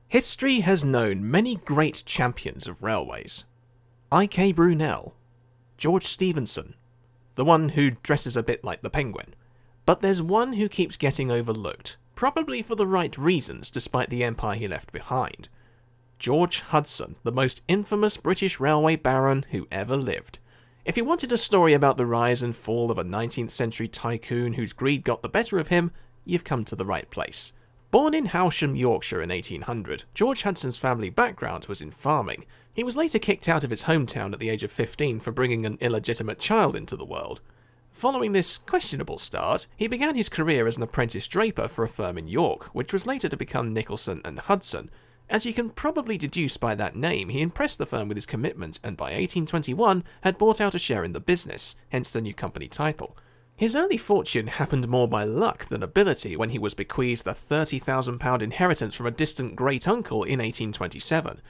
History has known many great champions of railways. I.K. Brunel, George Stephenson, the one who dresses a bit like the Penguin. But there's one who keeps getting overlooked, probably for the right reasons despite the empire he left behind. George Hudson, the most infamous British railway baron who ever lived. If you wanted a story about the rise and fall of a 19th century tycoon whose greed got the better of him, you've come to the right place. Born in Howsham, Yorkshire in 1800, George Hudson's family background was in farming. He was later kicked out of his hometown at the age of 15 for bringing an illegitimate child into the world. Following this questionable start, he began his career as an apprentice draper for a firm in York, which was later to become Nicholson and Hudson. As you can probably deduce by that name, he impressed the firm with his commitment and by 1821 had bought out a share in the business, hence the new company title. His early fortune happened more by luck than ability when he was bequeathed a £30,000 inheritance from a distant great-uncle in 1827.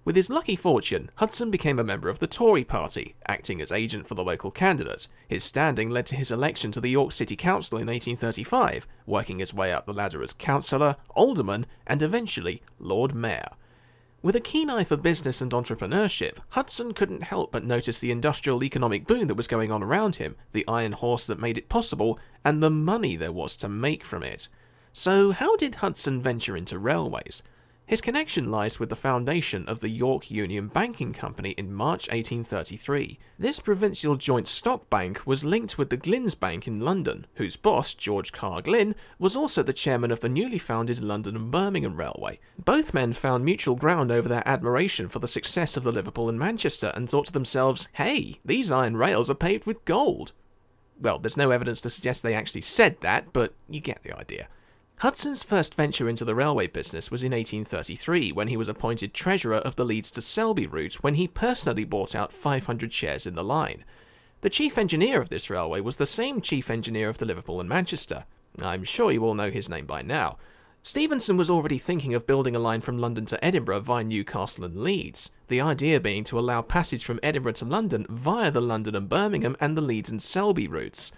With his lucky fortune, Hudson became a member of the Tory party, acting as agent for the local candidate. His standing led to his election to the York City Council in 1835, working his way up the ladder as councillor, alderman, and eventually Lord Mayor. With a keen eye for business and entrepreneurship, Hudson couldn't help but notice the industrial economic boom that was going on around him, the iron horse that made it possible, and the money there was to make from it. So how did Hudson venture into railways? His connection lies with the foundation of the York Union Banking Company in March 1833. This provincial joint stock bank was linked with the Glyn's Bank in London, whose boss, George Carr Glyn, was also the chairman of the newly founded London and Birmingham Railway. Both men found mutual ground over their admiration for the success of the Liverpool and Manchester and thought to themselves, hey, these iron rails are paved with gold. Well, there's no evidence to suggest they actually said that, but you get the idea. Hudson's first venture into the railway business was in 1833 when he was appointed treasurer of the Leeds to Selby route when he personally bought out 500 shares in the line. The chief engineer of this railway was the same chief engineer of the Liverpool and Manchester. I'm sure you all know his name by now. Stephenson was already thinking of building a line from London to Edinburgh via Newcastle and Leeds, the idea being to allow passage from Edinburgh to London via the London and Birmingham and the Leeds and Selby routes.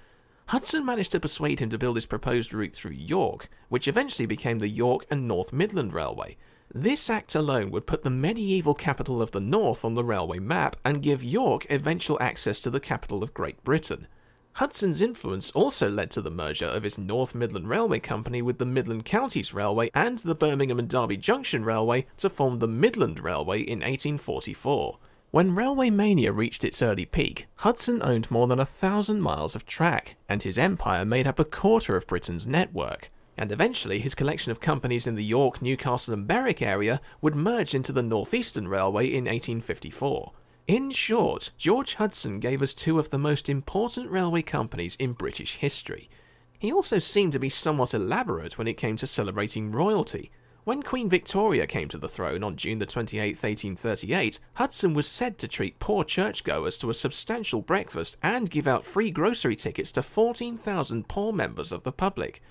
Hudson managed to persuade him to build his proposed route through York, which eventually became the York and North Midland Railway. This act alone would put the medieval capital of the North on the railway map and give York eventual access to the capital of Great Britain. Hudson's influence also led to the merger of his North Midland Railway Company with the Midland Counties Railway and the Birmingham and Derby Junction Railway to form the Midland Railway in 1844. When railway mania reached its early peak, Hudson owned more than 1,000 miles of track, and his empire made up a quarter of Britain's network. And eventually his collection of companies in the York, Newcastle and Berwick area would merge into the North Eastern Railway in 1854. In short, George Hudson gave us two of the most important railway companies in British history. He also seemed to be somewhat elaborate when it came to celebrating royalty. When Queen Victoria came to the throne on June 28, 1838, Hudson was said to treat poor churchgoers to a substantial breakfast and give out free grocery tickets to 14,000 poor members of the public.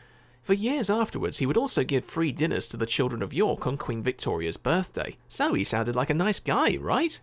For years afterwards, he would also give free dinners to the children of York on Queen Victoria's birthday. So he sounded like a nice guy, right?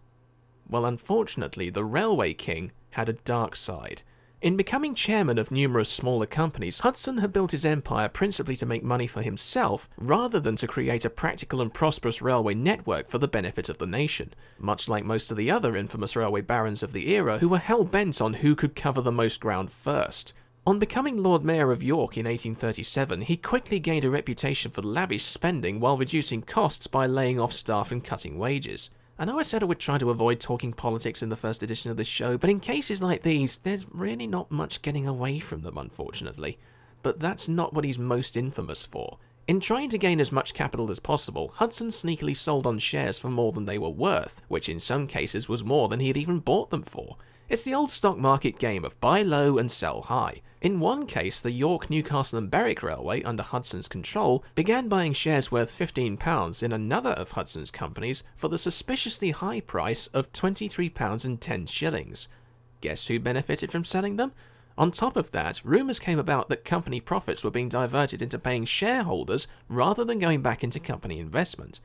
Well, unfortunately, the Railway King had a dark side. In becoming chairman of numerous smaller companies, Hudson had built his empire principally to make money for himself, rather than to create a practical and prosperous railway network for the benefit of the nation, much like most of the other infamous railway barons of the era who were hell-bent on who could cover the most ground first. On becoming Lord Mayor of York in 1837, he quickly gained a reputation for lavish spending while reducing costs by laying off staff and cutting wages. I know I said I would try to avoid talking politics in the first edition of this show, but in cases like these, there's really not much getting away from them, unfortunately. But that's not what he's most infamous for. In trying to gain as much capital as possible, Hudson sneakily sold on shares for more than they were worth, which in some cases was more than he had even bought them for. It's the old stock market game of buy low and sell high. In one case, the York, Newcastle and Berwick Railway, under Hudson's control, began buying shares worth £15 in another of Hudson's companies for the suspiciously high price of £23.10. Guess who benefited from selling them? On top of that, rumours came about that company profits were being diverted into paying shareholders rather than going back into company investment.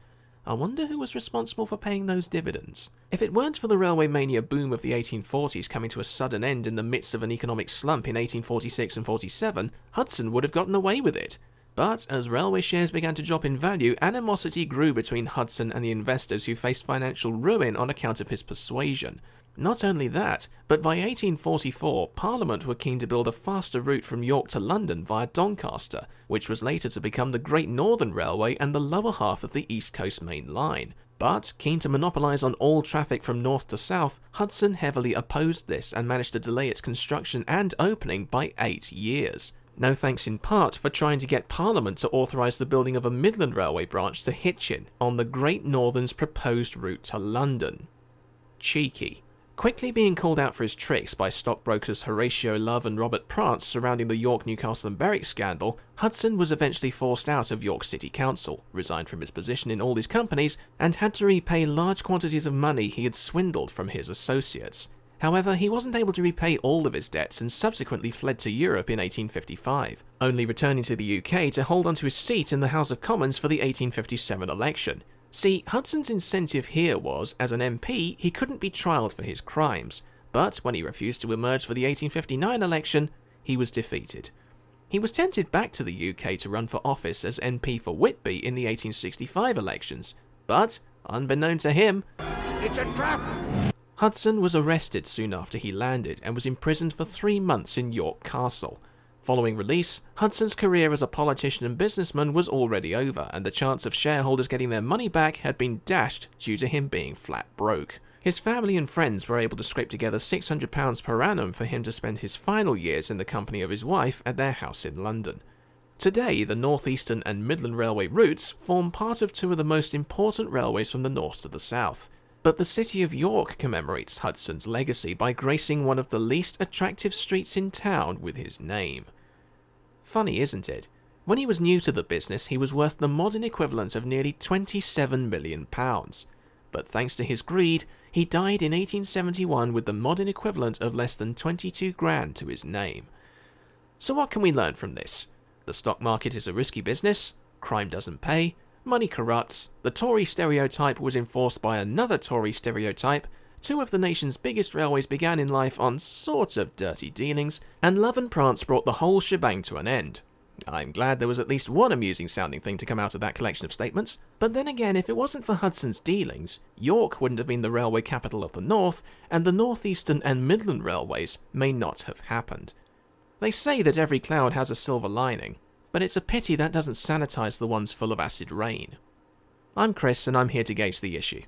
I wonder who was responsible for paying those dividends. If it weren't for the railway mania boom of the 1840s coming to a sudden end in the midst of an economic slump in 1846 and 47, Hudson would have gotten away with it. But as railway shares began to drop in value, animosity grew between Hudson and the investors who faced financial ruin on account of his persuasion. Not only that, but by 1844, Parliament were keen to build a faster route from York to London via Doncaster, which was later to become the Great Northern Railway and the lower half of the East Coast Main Line. But, keen to monopolise on all traffic from north to south, Hudson heavily opposed this and managed to delay its construction and opening by 8 years. No thanks in part for trying to get Parliament to authorise the building of a Midland Railway branch to Hitchin on the Great Northern's proposed route to London. Cheeky. Quickly being called out for his tricks by stockbrokers Horatio Love and Robert Prance surrounding the York, Newcastle and Berwick scandal, Hudson was eventually forced out of York City Council, resigned from his position in all his companies, and had to repay large quantities of money he had swindled from his associates. However, he wasn't able to repay all of his debts and subsequently fled to Europe in 1855, only returning to the UK to hold onto his seat in the House of Commons for the 1857 election. See, Hudson's incentive here was, as an MP, he couldn't be trialled for his crimes, but when he refused to emerge for the 1859 election, he was defeated. He was tempted back to the UK to run for office as MP for Whitby in the 1865 elections, but, unbeknown to him, it's a trap! Hudson was arrested soon after he landed and was imprisoned for 3 months in York Castle. Following release, Hudson's career as a politician and businessman was already over, and the chance of shareholders getting their money back had been dashed due to him being flat broke. His family and friends were able to scrape together £600 per annum for him to spend his final years in the company of his wife at their house in London. Today, the North Eastern and Midland Railway routes form part of 2 of the most important railways from the north to the south. But the city of York commemorates Hudson's legacy by gracing one of the least attractive streets in town with his name. Funny, isn't it? When he was new to the business, he was worth the modern equivalent of nearly £27 million. But thanks to his greed, he died in 1871 with the modern equivalent of less than 22 grand to his name. So what can we learn from this? The stock market is a risky business, crime doesn't pay, money corrupts, the Tory stereotype was enforced by another Tory stereotype, 2 of the nation's biggest railways began in life on sort of dirty dealings, and Love and Prance brought the whole shebang to an end. I'm glad there was at least one amusing sounding thing to come out of that collection of statements, but then again, if it wasn't for Hudson's dealings, York wouldn't have been the railway capital of the North, and the North Eastern and Midland Railways may not have happened. They say that every cloud has a silver lining, but it's a pity that doesn't sanitize the ones full of acid rain. I'm Chris, and I'm here to gauge the issue.